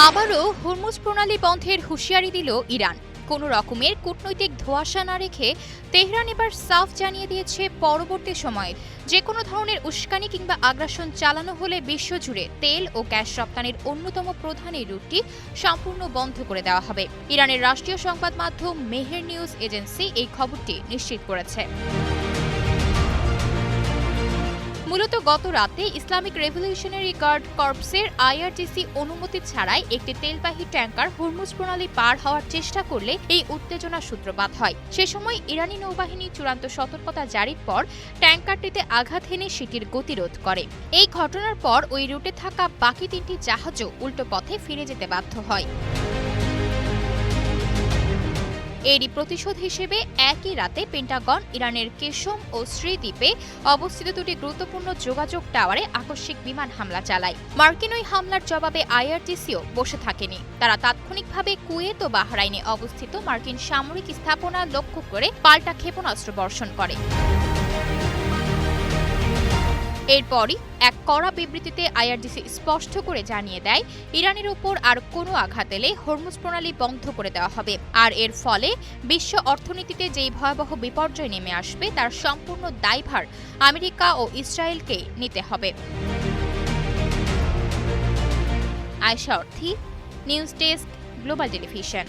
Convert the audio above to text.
আবারও হরমুজ প্রণালী বন্ধের হুঁশিয়ারি দিল ইরান। কোনো রকমের কূটনৈতিক ধোঁয়াশা না রেখে তেহরান এবার সাফ জানিয়ে দিয়েছে, পরবর্তী সময়ে যে কোনো ধরনের উস্কানি কিংবা আগ্রাসন চালানো হলে বিশ্বজুড়ে তেল ও গ্যাস রপ্তানির অন্যতম প্রধান এই রুটটি সম্পূর্ণ বন্ধ করে দেওয়া হবে। ইরানের রাষ্ট্রীয় সংবাদ মাধ্যম মেহের নিউজ এজেন্সি এই খবরটি নিশ্চিত করেছে। মূলত গত রাতে ইসলামিক রেভলিউশনারি গার্ড কর্পসের আইআরজিসি অনুমতি ছাড়াই একটি তেলবাহী ট্যাঙ্কার হরমুজ প্রণালী পার হওয়ার চেষ্টা করলে এই উত্তেজনার সূত্রপাত হয়। সে সময় ইরানি নৌবাহিনী চূড়ান্ত সতর্কতা জারির পর ট্যাঙ্কারটিতে আঘাত হেনে সেটির গতিরোধ করে। এই ঘটনার পর ওই রুটে থাকা বাকি 3টি জাহাজও উল্টো পথে ফিরে যেতে বাধ্য হয়। এরই প্রতিশোধ হিসেবে একই রাতে পেন্টাগন ইরানের কেশম ও শ্রীদ্বীপে অবস্থিত দুটি গুরুত্বপূর্ণ যোগাযোগ টাওয়ারে আকস্মিক বিমান হামলা চালায়। মার্কিন ওই হামলার জবাবে আইআরজিসিও বসে থাকেনি। তারা তাৎক্ষণিকভাবে কুয়েত ও বাহরাইনে অবস্থিত মার্কিন সামরিক স্থাপনা লক্ষ্য করে পাল্টা ক্ষেপণাস্ত্র বর্ষণ করে। এরপরই এক কড়া বিবৃতিতে আইআরজিসি স্পষ্ট করে জানিয়ে দেয়, ইরানের উপর আর কোনো আঘাত এলে হরমুজ প্রণালী বন্ধ করে দেওয়া হবে। আর এর ফলে বিশ্ব অর্থনীতিতে যেই ভয়াবহ বিপর্যয় নেমে আসবে তার সম্পূর্ণ দায়ভার আমেরিকা ও ইসরায়েলকে নিতে হবে। আয়েশা অর্থী, নিউজ ডেস্ক, গ্লোবাল টেলিভিশন।